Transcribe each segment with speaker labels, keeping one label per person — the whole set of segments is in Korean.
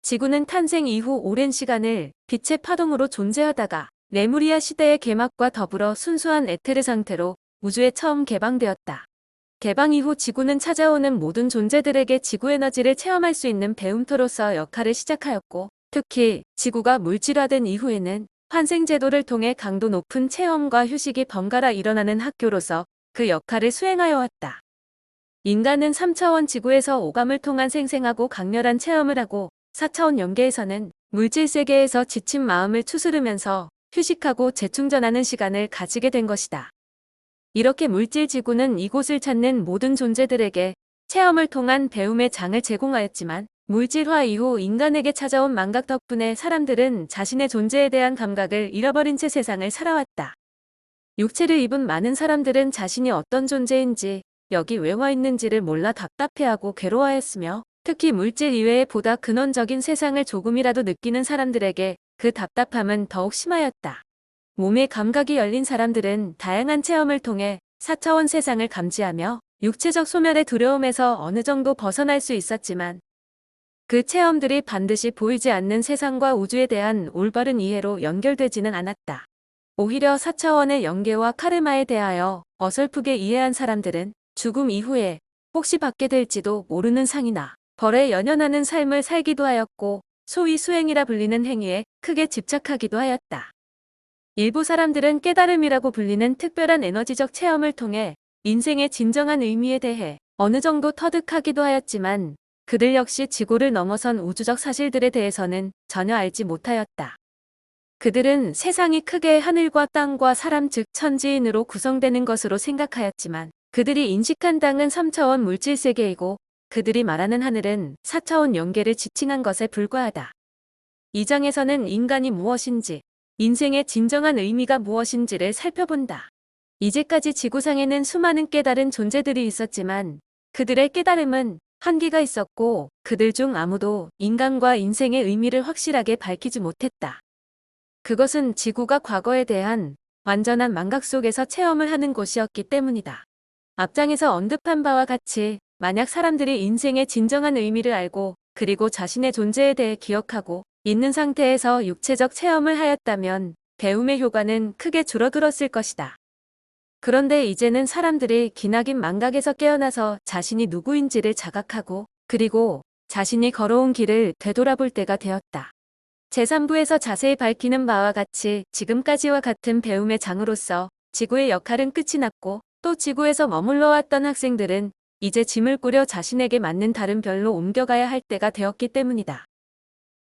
Speaker 1: 지구는 탄생 이후 오랜 시간을 빛의 파동으로 존재하다가 레무리아 시대의 개막과 더불어 순수한 에테르 상태로 우주에 처음 개방되었다. 개방 이후 지구는 찾아오는 모든 존재들에게 지구 에너지를 체험할 수 있는 배움터로서 역할을 시작하였고, 특히 지구가 물질화된 이후에는 환생 제도를 통해 강도 높은 체험과 휴식이 번갈아 일어나는 학교로서 그 역할을 수행하여 왔다. 인간은 3차원 지구에서 오감을 통한 생생하고 강렬한 체험을 하고, 4차원 영계에서는 물질 세계에서 지친 마음을 추스르면서 휴식하고 재충전하는 시간을 가지게 된 것이다. 이렇게 물질 지구는 이곳을 찾는 모든 존재들에게 체험을 통한 배움의 장을 제공하였지만, 물질화 이후 인간에게 찾아온 망각 덕분에 사람들은 자신의 존재에 대한 감각을 잃어버린 채 세상을 살아왔다. 육체를 입은 많은 사람들은 자신이 어떤 존재인지, 여기 왜 와 있는지를 몰라 답답해하고 괴로워하였으며, 특히 물질 이외의 보다 근원적인 세상을 조금이라도 느끼는 사람들에게 그 답답함은 더욱 심하였다. 몸의 감각이 열린 사람들은 다양한 체험을 통해 4차원 세상을 감지하며 육체적 소멸의 두려움에서 어느 정도 벗어날 수 있었지만, 그 체험들이 반드시 보이지 않는 세상과 우주에 대한 올바른 이해로 연결되지는 않았다. 오히려 4차원의 영계와 카르마에 대하여 어설프게 이해한 사람들은 죽음 이후에 혹시 받게 될지도 모르는 상이나 벌에 연연하는 삶을 살기도 하였고, 소위 수행이라 불리는 행위에 크게 집착하기도 하였다. 일부 사람들은 깨달음이라고 불리는 특별한 에너지적 체험을 통해 인생의 진정한 의미에 대해 어느 정도 터득하기도 하였지만, 그들 역시 지구를 넘어선 우주적 사실들에 대해서는 전혀 알지 못하였다. 그들은 세상이 크게 하늘과 땅과 사람 즉 천지인으로 구성되는 것으로 생각하였지만, 그들이 인식한 땅은 3차원 물질 세계이고, 그들이 말하는 하늘은 4차원 영계를 지칭한 것에 불과하다. 이 장에서는 인간이 무엇인지, 인생의 진정한 의미가 무엇인지를 살펴본다. 이제까지 지구상에는 수많은 깨달은 존재들이 있었지만, 그들의 깨달음은 한계가 있었고, 그들 중 아무도 인간과 인생의 의미를 확실하게 밝히지 못했다. 그것은 지구가 과거에 대한 완전한 망각 속에서 체험을 하는 곳이었기 때문이다. 앞장에서 언급한 바와 같이 만약 사람들이 인생의 진정한 의미를 알고, 그리고 자신의 존재에 대해 기억하고 있는 상태에서 육체적 체험을 하였다면 배움의 효과는 크게 줄어들었을 것이다. 그런데 이제는 사람들이 기나긴 망각에서 깨어나서 자신이 누구인지를 자각하고, 그리고 자신이 걸어온 길을 되돌아볼 때가 되었다. 제3부에서 자세히 밝히는 바와 같이 지금까지와 같은 배움의 장으로서 지구의 역할은 끝이 났고, 또 지구에서 머물러 왔던 학생들은 이제 짐을 꾸려 자신에게 맞는 다른 별로 옮겨가야 할 때가 되었기 때문이다.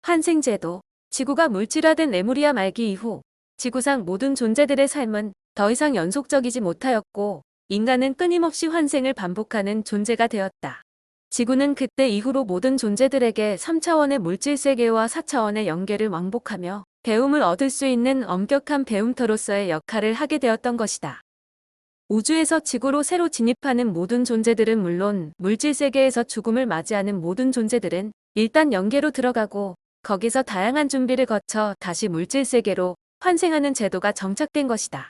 Speaker 1: 환생제도. 지구가 물질화된 레무리아 말기 이후 지구상 모든 존재들의 삶은 더 이상 연속적이지 못하였고, 인간은 끊임없이 환생을 반복하는 존재가 되었다. 지구는 그때 이후로 모든 존재들에게 3차원의 물질 세계와 4차원의 영계를 왕복하며 배움을 얻을 수 있는 엄격한 배움터로서의 역할을 하게 되었던 것이다. 우주에서 지구로 새로 진입하는 모든 존재들은 물론, 물질 세계에서 죽음을 맞이하는 모든 존재들은 일단 영계로 들어가고, 거기서 다양한 준비를 거쳐 다시 물질 세계로 환생하는 제도가 정착된 것이다.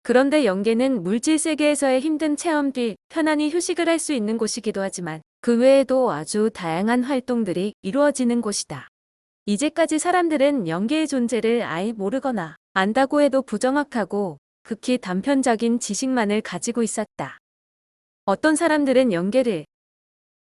Speaker 1: 그런데 영계는 물질 세계에서의 힘든 체험 뒤 편안히 휴식을 할 수 있는 곳이기도 하지만, 그 외에도 아주 다양한 활동들이 이루어지는 곳이다. 이제까지 사람들은 영계의 존재를 아예 모르거나 안다고 해도 부정확하고 극히 단편적인 지식만을 가지고 있었다. 어떤 사람들은 영계를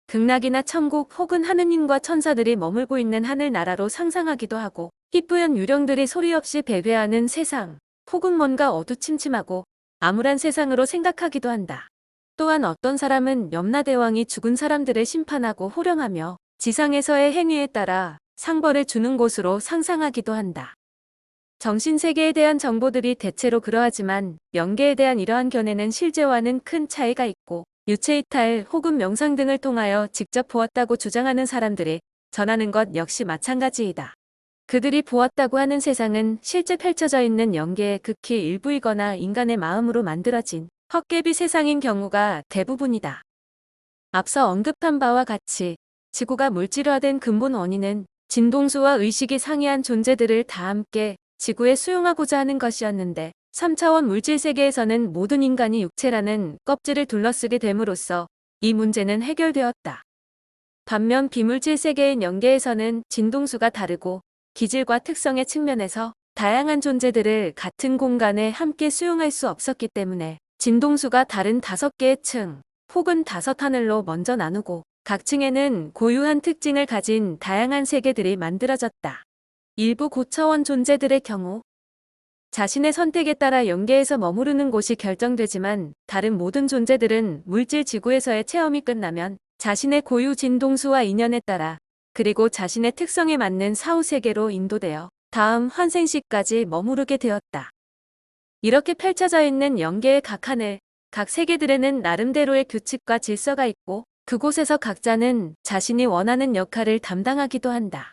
Speaker 1: 극락이나 천국 혹은 하느님과 천사들이 머물고 있는 하늘나라로 상상하기도 하고, 희뿌연 유령들이 소리 없이 배회하는 세상, 혹은 뭔가 어두침침하고 암울한 세상으로 생각하기도 한다. 또한 어떤 사람은 염라대왕이 죽은 사람들을 심판하고 호령하며 지상에서의 행위에 따라 상벌을 주는 곳으로 상상하기도 한다. 정신세계에 대한 정보들이 대체로 그러하지만, 영계에 대한 이러한 견해는 실제와는 큰 차이가 있고, 유체이탈 혹은 명상 등을 통하여 직접 보았다고 주장하는 사람들이 전하는 것 역시 마찬가지이다. 그들이 보았다고 하는 세상은 실제 펼쳐져 있는 영계의 극히 일부이거나 인간의 마음으로 만들어진 헛개비 세상인 경우가 대부분이다. 앞서 언급한 바와 같이 지구가 물질화된 근본 원인은 진동수와 의식이 상이한 존재들을 다 함께 지구에 수용하고자 하는 것이었는데, 3차원 물질 세계에서는 모든 인간이 육체라는 껍질을 둘러쓰게 됨으로써 이 문제는 해결되었다. 반면 비물질 세계인 영계에서는 진동수가 다르고 기질과 특성의 측면에서 다양한 존재들을 같은 공간에 함께 수용할 수 없었기 때문에 진동수가 다른 5개의 층 혹은 5하늘로 먼저 나누고 각 층에는 고유한 특징을 가진 다양한 세계들이 만들어졌다. 일부 고차원 존재들의 경우 자신의 선택에 따라 영계에서 머무르는 곳이 결정되지만 다른 모든 존재들은 물질 지구에서의 체험이 끝나면 자신의 고유 진동수와 인연에 따라 그리고 자신의 특성에 맞는 사후 세계로 인도되어 다음 환생시까지 머무르게 되었다. 이렇게 펼쳐져 있는 영계의 각 하늘, 각 세계들에는 나름대로의 규칙과 질서가 있고 그곳에서 각자는 자신이 원하는 역할을 담당하기도 한다.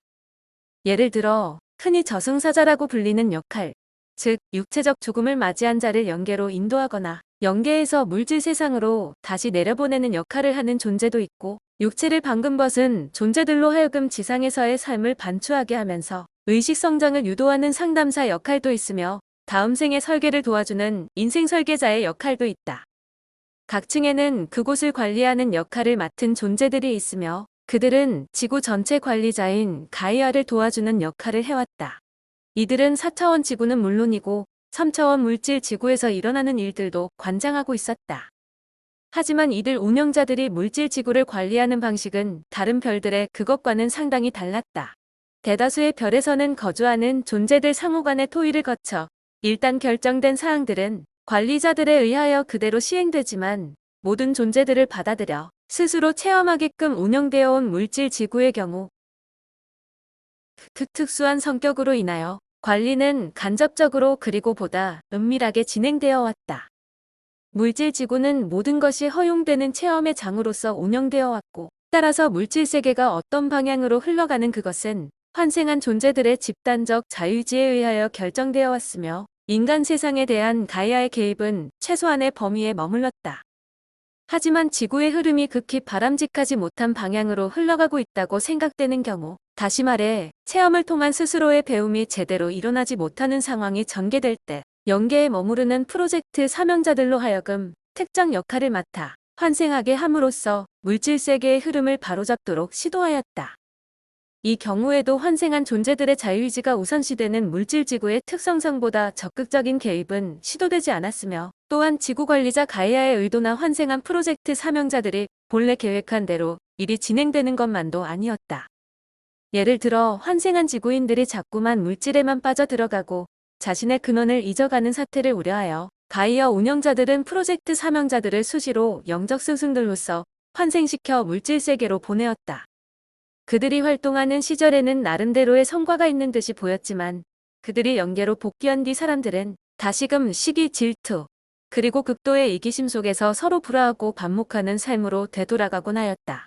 Speaker 1: 예를 들어 흔히 저승사자라고 불리는 역할, 즉 육체적 죽음을 맞이한 자를 영계로 인도하거나 영계에서 물질 세상으로 다시 내려보내는 역할을 하는 존재도 있고 육체를 방금 벗은 존재들로 하여금 지상에서의 삶을 반추하게 하면서 의식 성장을 유도하는 상담사 역할도 있으며 다음 생의 설계를 도와주는 인생 설계자의 역할도 있다. 각 층에는 그곳을 관리하는 역할을 맡은 존재들이 있으며 그들은 지구 전체 관리자인 가이아를 도와주는 역할을 해왔다. 이들은 4차원 지구는 물론이고 3차원 물질 지구에서 일어나는 일들도 관장하고 있었다. 하지만 이들 운영자들이 물질 지구를 관리하는 방식은 다른 별들의 그것과는 상당히 달랐다. 대다수의 별에서는 거주하는 존재들 상호 간의 토의를 거쳐 일단 결정된 사항들은 관리자들에 의하여 그대로 시행되지만 모든 존재들을 받아들여 스스로 체험하게끔 운영되어 온 물질 지구의 경우 특수한 성격으로 인하여 관리는 간접적으로 그리고 보다 은밀하게 진행되어 왔다. 물질 지구는 모든 것이 허용되는 체험의 장으로서 운영되어 왔고 따라서 물질 세계가 어떤 방향으로 흘러가는 그것은 환생한 존재들의 집단적 자유의지에 의하여 결정되어 왔으며 인간 세상에 대한 가이아의 개입은 최소한의 범위에 머물렀다. 하지만 지구의 흐름이 극히 바람직하지 못한 방향으로 흘러가고 있다고 생각되는 경우, 다시 말해 체험을 통한 스스로의 배움이 제대로 일어나지 못하는 상황이 전개될 때 영계에 머무르는 프로젝트 사명자들로 하여금 특정 역할을 맡아 환생하게 함으로써 물질 세계의 흐름을 바로잡도록 시도하였다. 이 경우에도 환생한 존재들의 자유의지가 우선시되는 물질지구의 특성상보다 적극적인 개입은 시도되지 않았으며 또한 지구관리자 가이아의 의도나 환생한 프로젝트 사명자들이 본래 계획한 대로 일이 진행되는 것만도 아니었다. 예를 들어 환생한 지구인들이 자꾸만 물질에만 빠져들어가고 자신의 근원을 잊어가는 사태를 우려하여 가이아 운영자들은 프로젝트 사명자들을 수시로 영적 스승들로서 환생시켜 물질세계로 보내었다. 그들이 활동하는 시절에는 나름대로의 성과가 있는 듯이 보였지만 그들이 영계로 복귀한 뒤 사람들은 다시금 시기 질투 그리고 극도의 이기심 속에서 서로 불화하고 반목하는 삶으로 되돌아가곤 하였다.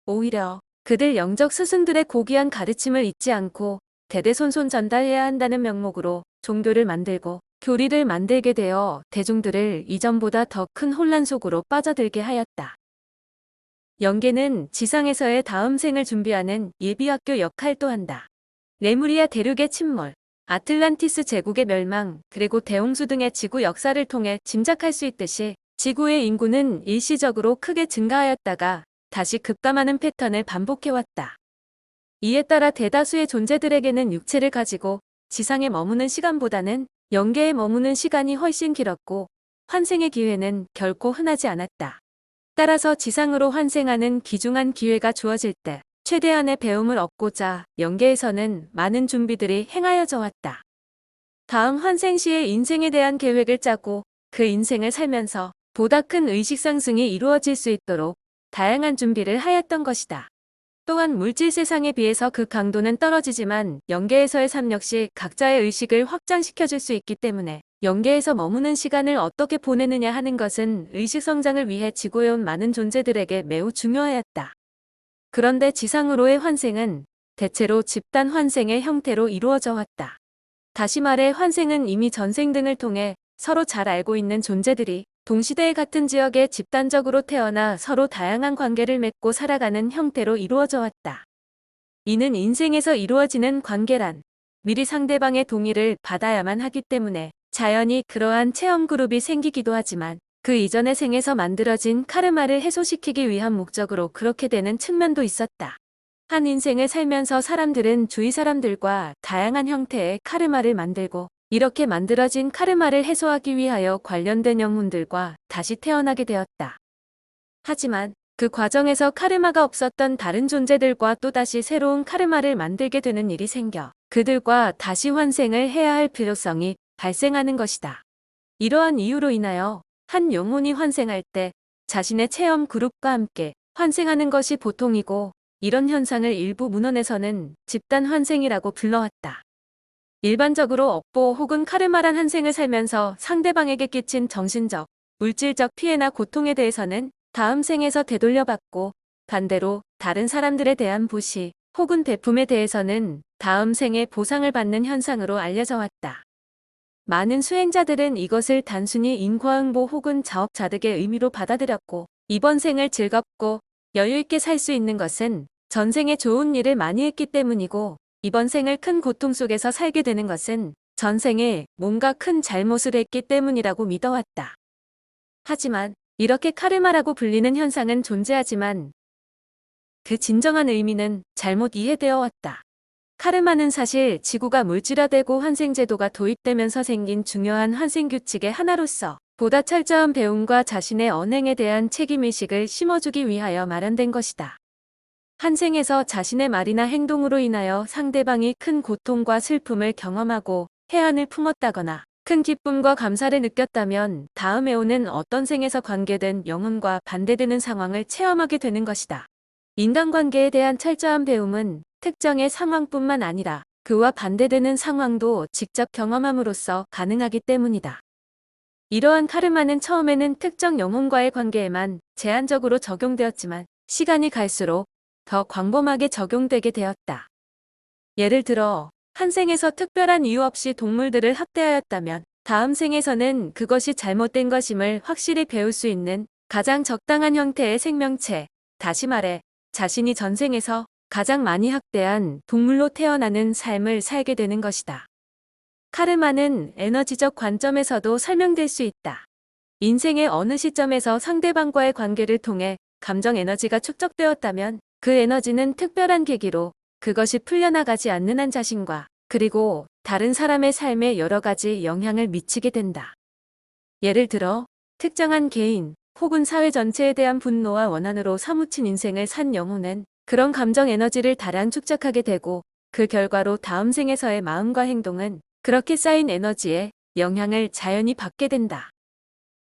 Speaker 1: 오히려 그들 영적 스승들의 고귀한 가르침을 잊지 않고 대대손손 전달해야 한다는 명목으로 종교를 만들고 교리를 만들게 되어 대중들을 이전보다 더 큰 혼란 속으로 빠져들게 하였다. 영계는 지상에서의 다음 생을 준비하는 예비학교 역할도 한다. 레무리아 대륙의 침몰, 아틀란티스 제국의 멸망, 그리고 대홍수 등의 지구 역사를 통해 짐작할 수 있듯이 지구의 인구는 일시적으로 크게 증가하였다가 다시 급감하는 패턴을 반복해왔다. 이에 따라 대다수의 존재들에게는 육체를 가지고 지상에 머무는 시간보다는 영계에 머무는 시간이 훨씬 길었고 환생의 기회는 결코 흔하지 않았다. 따라서 지상으로 환생하는 귀중한 기회가 주어질 때 최대한의 배움을 얻고자 영계에서는 많은 준비들이 행하여져 왔다. 다음 환생 시의 인생에 대한 계획을 짜고 그 인생을 살면서 보다 큰 의식 상승이 이루어질 수 있도록 다양한 준비를 하였던 것이다. 또한 물질 세상에 비해서 그 강도는 떨어지지만 영계에서의 삶 역시 각자의 의식을 확장시켜줄 수 있기 때문에 영계에서 머무는 시간을 어떻게 보내느냐 하는 것은 의식 성장을 위해 지구에 온 많은 존재들에게 매우 중요하였다. 그런데 지상으로의 환생은 대체로 집단 환생의 형태로 이루어져 왔다. 다시 말해 환생은 이미 전생 등을 통해 서로 잘 알고 있는 존재들이 동시대에 같은 지역에 집단적으로 태어나 서로 다양한 관계를 맺고 살아가는 형태로 이루어져 왔다. 이는 인생에서 이루어지는 관계란 미리 상대방의 동의를 받아야만 하기 때문에 자연히 그러한 체험 그룹이 생기기도 하지만 그 이전의 생에서 만들어진 카르마를 해소시키기 위한 목적으로 그렇게 되는 측면도 있었다. 한 인생을 살면서 사람들은 주위 사람들과 다양한 형태의 카르마를 만들고 이렇게 만들어진 카르마를 해소하기 위하여 관련된 영혼들과 다시 태어나게 되었다. 하지만 그 과정에서 카르마가 없었던 다른 존재들과 또다시 새로운 카르마를 만들게 되는 일이 생겨 그들과 다시 환생을 해야 할 필요성이 발생하는 것이다. 이러한 이유로 인하여 한 영혼이 환생할 때 자신의 체험 그룹과 함께 환생하는 것이 보통이고 이런 현상을 일부 문헌에서는 집단 환생이라고 불러왔다. 일반적으로 업보 혹은 카르마란 한 생을 살면서 상대방에게 끼친 정신적, 물질적 피해나 고통에 대해서는 다음 생에서 되돌려받고 반대로 다른 사람들에 대한 보시 혹은 배품에 대해서는 다음 생에 보상을 받는 현상으로 알려져 왔다. 많은 수행자들은 이것을 단순히 인과응보 혹은 자업자득의 의미로 받아들였고 이번 생을 즐겁고 여유있게 살 수 있는 것은 전생에 좋은 일을 많이 했기 때문이고 이번 생을 큰 고통 속에서 살게 되는 것은 전생에 뭔가 큰 잘못을 했기 때문이라고 믿어왔다. 하지만 이렇게 카르마라고 불리는 현상은 존재하지만 그 진정한 의미는 잘못 이해되어 왔다. 카르마는 사실 지구가 물질화되고 환생제도가 도입되면서 생긴 중요한 환생규칙의 하나로서 보다 철저한 배움과 자신의 언행에 대한 책임의식을 심어주기 위하여 마련된 것이다. 한 생에서 자신의 말이나 행동으로 인하여 상대방이 큰 고통과 슬픔을 경험하고 해안을 품었다거나 큰 기쁨과 감사를 느꼈다면 다음에 오는 어떤 생에서 관계된 영혼과 반대되는 상황을 체험하게 되는 것이다. 인간관계에 대한 철저한 배움은 특정의 상황뿐만 아니라 그와 반대되는 상황도 직접 경험함으로써 가능하기 때문이다. 이러한 카르마는 처음에는 특정 영혼과의 관계에만 제한적으로 적용되었지만 시간이 갈수록 더 광범하게 적용되게 되었다. 예를 들어 한 생에서 특별한 이유 없이 동물들을 학대하였다면 다음 생에서는 그것이 잘못된 것임을 확실히 배울 수 있는 가장 적당한 형태의 생명체, 다시 말해 자신이 전생에서 가장 많이 학대한 동물로 태어나는 삶을 살게 되는 것이다. 카르마는 에너지적 관점에서도 설명될 수 있다. 인생의 어느 시점에서 상대방과의 관계를 통해 감정 에너지가 축적되었다면 그 에너지는 특별한 계기로 그것이 풀려나가지 않는 한 자신과 그리고 다른 사람의 삶에 여러 가지 영향을 미치게 된다. 예를 들어 특정한 개인 혹은 사회 전체에 대한 분노와 원한으로 사무친 인생을 산 영혼은 그런 감정 에너지를 다량 축적하게 되고 그 결과로 다음 생에서의 마음과 행동은 그렇게 쌓인 에너지에 영향을 자연히 받게 된다.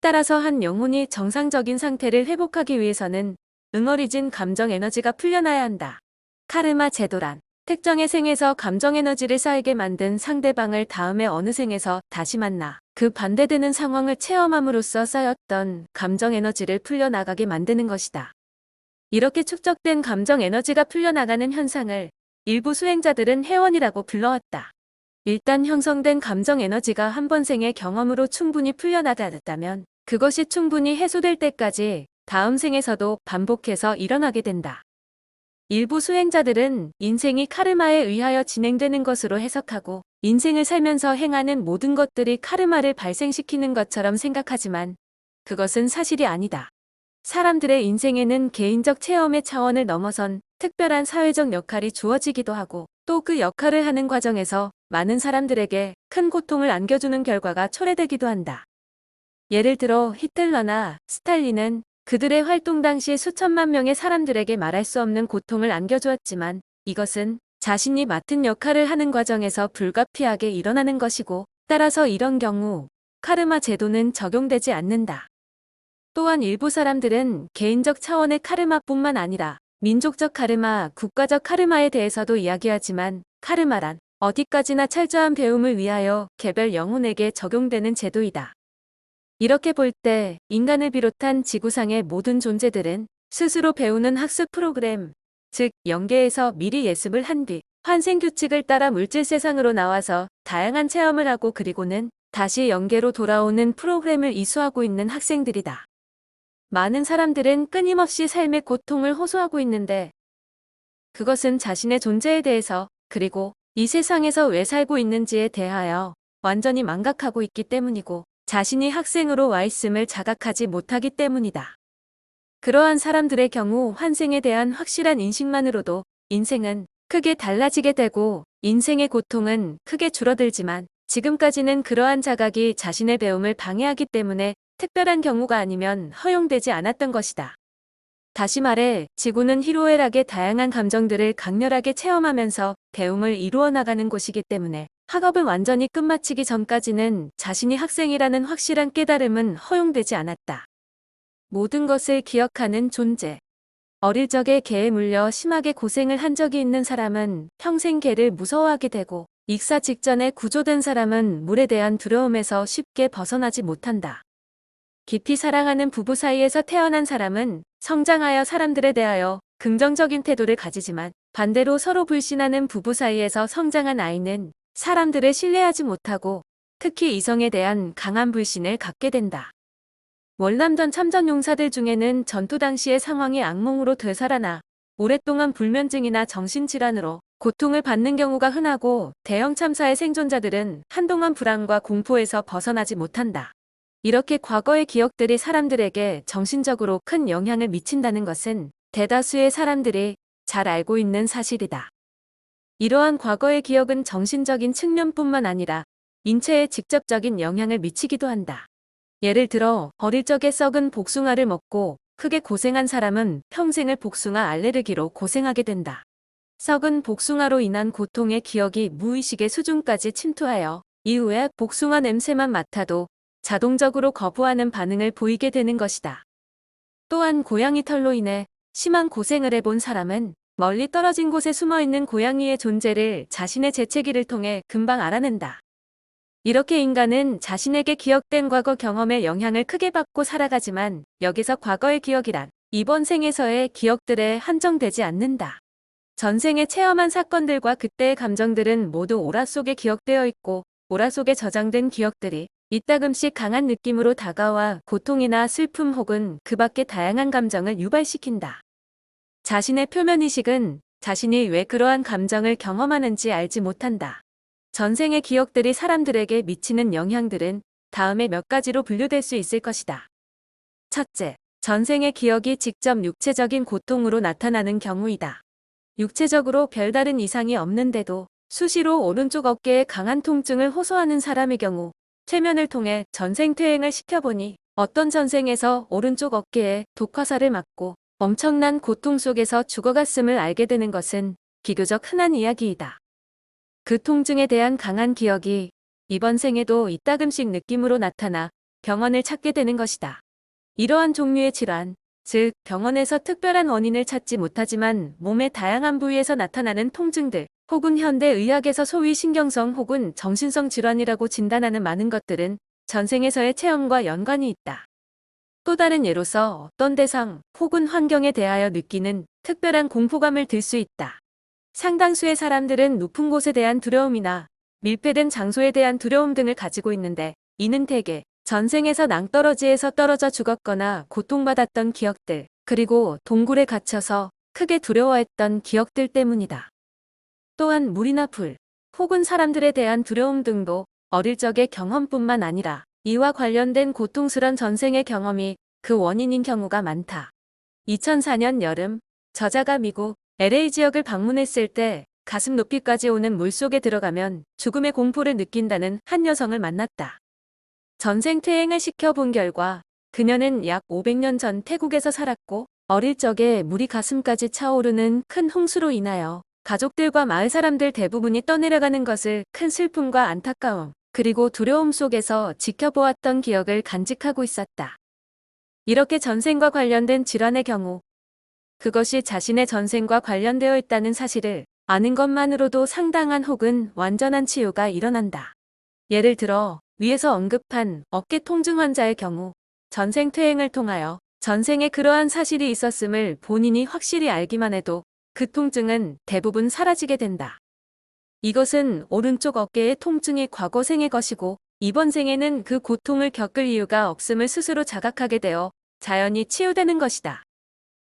Speaker 1: 따라서 한 영혼이 정상적인 상태를 회복하기 위해서는 응어리진 감정 에너지가 풀려나야 한다. 카르마 제도란 특정의 생에서 감정 에너지를 쌓이게 만든 상대방을 다음에 어느 생에서 다시 만나 그 반대되는 상황을 체험함으로써 쌓였던 감정 에너지를 풀려나가게 만드는 것이다. 이렇게 축적된 감정 에너지가 풀려나가는 현상을 일부 수행자들은 회원이라고 불러왔다. 일단 형성된 감정 에너지가 한 번 생의 경험으로 충분히 풀려나갔다면 그것이 충분히 해소될 때까지 다음 생에서도 반복해서 일어나게 된다. 일부 수행자들은 인생이 카르마에 의하여 진행되는 것으로 해석하고 인생을 살면서 행하는 모든 것들이 카르마를 발생시키는 것처럼 생각하지만 그것은 사실이 아니다. 사람들의 인생에는 개인적 체험의 차원을 넘어선 특별한 사회적 역할이 주어지기도 하고 또 그 역할을 하는 과정에서 많은 사람들에게 큰 고통을 안겨주는 결과가 초래되기도 한다. 예를 들어 히틀러나 스탈린은 그들의 활동 당시 수천만 명의 사람들에게 말할 수 없는 고통을 안겨주었지만 이것은 자신이 맡은 역할을 하는 과정에서 불가피하게 일어나는 것이고 따라서 이런 경우 카르마 제도는 적용되지 않는다. 또한 일부 사람들은 개인적 차원의 카르마뿐만 아니라 민족적 카르마, 국가적 카르마에 대해서도 이야기하지만 카르마란 어디까지나 철저한 배움을 위하여 개별 영혼에게 적용되는 제도이다. 이렇게 볼 때 인간을 비롯한 지구상의 모든 존재들은 스스로 배우는 학습 프로그램, 즉 영계에서 미리 예습을 한 뒤 환생 규칙을 따라 물질 세상으로 나와서 다양한 체험을 하고 그리고는 다시 영계로 돌아오는 프로그램을 이수하고 있는 학생들이다. 많은 사람들은 끊임없이 삶의 고통을 호소하고 있는데 그것은 자신의 존재에 대해서 그리고 이 세상에서 왜 살고 있는지에 대하여 완전히 망각하고 있기 때문이고 자신이 학생으로 와 있음을 자각하지 못하기 때문이다. 그러한 사람들의 경우 환생에 대한 확실한 인식만으로도 인생은 크게 달라지게 되고 인생의 고통은 크게 줄어들지만 지금까지는 그러한 자각이 자신의 배움을 방해하기 때문에 특별한 경우가 아니면 허용되지 않았던 것이다. 다시 말해 지구는 희로애락의 다양한 감정들을 강렬하게 체험하면서 배움을 이루어 나가는 곳이기 때문에 학업을 완전히 끝마치기 전까지는 자신이 학생이라는 확실한 깨달음은 허용되지 않았다. 모든 것을 기억하는 존재. 어릴 적에 개에 물려 심하게 고생을 한 적이 있는 사람은 평생 개를 무서워하게 되고 익사 직전에 구조된 사람은 물에 대한 두려움에서 쉽게 벗어나지 못한다. 깊이 사랑하는 부부 사이에서 태어난 사람은 성장하여 사람들에 대하여 긍정적인 태도를 가지지만 반대로 서로 불신하는 부부 사이에서 성장한 아이는 사람들을 신뢰하지 못하고 특히 이성에 대한 강한 불신을 갖게 된다. 월남전 참전용사들 중에는 전투 당시의 상황이 악몽으로 되살아나 오랫동안 불면증이나 정신질환으로 고통을 받는 경우가 흔하고 대형 참사의 생존자들은 한동안 불안과 공포에서 벗어나지 못한다. 이렇게 과거의 기억들이 사람들에게 정신적으로 큰 영향을 미친다는 것은 대다수의 사람들이 잘 알고 있는 사실이다. 이러한 과거의 기억은 정신적인 측면뿐만 아니라 인체에 직접적인 영향을 미치기도 한다. 예를 들어 어릴 적에 썩은 복숭아를 먹고 크게 고생한 사람은 평생을 복숭아 알레르기로 고생하게 된다. 썩은 복숭아로 인한 고통의 기억이 무의식의 수준까지 침투하여 이후에 복숭아 냄새만 맡아도 자동적으로 거부하는 반응을 보이게 되는 것이다. 또한 고양이 털로 인해 심한 고생을 해본 사람은 멀리 떨어진 곳에 숨어있는 고양이의 존재를 자신의 재채기를 통해 금방 알아낸다. 이렇게 인간은 자신에게 기억된 과거 경험의 영향을 크게 받고 살아가지만 여기서 과거의 기억이란 이번 생에서의 기억들에 한정되지 않는다. 전생에 체험한 사건들과 그때의 감정들은 모두 오라 속에 기억되어 있고 오라 속에 저장된 기억들이 이따금씩 강한 느낌으로 다가와 고통이나 슬픔 혹은 그 밖의 다양한 감정을 유발시킨다. 자신의 표면의식은 자신이 왜 그러한 감정을 경험하는지 알지 못한다. 전생의 기억들이 사람들에게 미치는 영향들은 다음에 몇 가지로 분류될 수 있을 것이다. 첫째, 전생의 기억이 직접 육체적인 고통으로 나타나는 경우이다. 육체적으로 별다른 이상이 없는데도 수시로 오른쪽 어깨에 강한 통증을 호소하는 사람의 경우 최면을 통해 전생 퇴행을 시켜보니 어떤 전생에서 오른쪽 어깨에 독화살을 맞고 엄청난 고통 속에서 죽어갔음을 알게 되는 것은 비교적 흔한 이야기이다. 그 통증에 대한 강한 기억이 이번 생에도 이따금씩 느낌으로 나타나 병원을 찾게 되는 것이다. 이러한 종류의 질환, 즉 병원에서 특별한 원인을 찾지 못하지만 몸의 다양한 부위에서 나타나는 통증들, 혹은 현대의학에서 소위 신경성 혹은 정신성 질환이라고 진단하는 많은 것들은 전생에서의 체험과 연관이 있다. 또 다른 예로서 어떤 대상 혹은 환경에 대하여 느끼는 특별한 공포감을 들 수 있다. 상당수의 사람들은 높은 곳에 대한 두려움이나 밀폐된 장소에 대한 두려움 등을 가지고 있는데 이는 대개 전생에서 낭떠러지에서 떨어져 죽었거나 고통받았던 기억들, 그리고 동굴에 갇혀서 크게 두려워했던 기억들 때문이다. 또한 물이나 불, 혹은 사람들에 대한 두려움 등도 어릴 적의 경험뿐만 아니라 이와 관련된 고통스런 전생의 경험이 그 원인인 경우가 많다. 2004년 여름, 저자가 미국 LA 지역을 방문했을 때 가슴 높이까지 오는 물속에 들어가면 죽음의 공포를 느낀다는 한 여성을 만났다. 전생 퇴행을 시켜본 결과 그녀는 약 500년 전 태국에서 살았고 어릴 적에 물이 가슴까지 차오르는 큰 홍수로 인하여 가족들과 마을 사람들 대부분이 떠내려가는 것을 큰 슬픔과 안타까움, 그리고 두려움 속에서 지켜보았던 기억을 간직하고 있었다. 이렇게 전생과 관련된 질환의 경우 그것이 자신의 전생과 관련되어 있다는 사실을 아는 것만으로도 상당한 혹은 완전한 치유가 일어난다. 예를 들어 위에서 언급한 어깨 통증 환자의 경우 전생 퇴행을 통하여 전생에 그러한 사실이 있었음을 본인이 확실히 알기만 해도 그 통증은 대부분 사라지게 된다. 이것은 오른쪽 어깨의 통증이 과거 생의 것이고 이번 생에는 그 고통을 겪을 이유가 없음을 스스로 자각하게 되어 자연히 치유되는 것이다.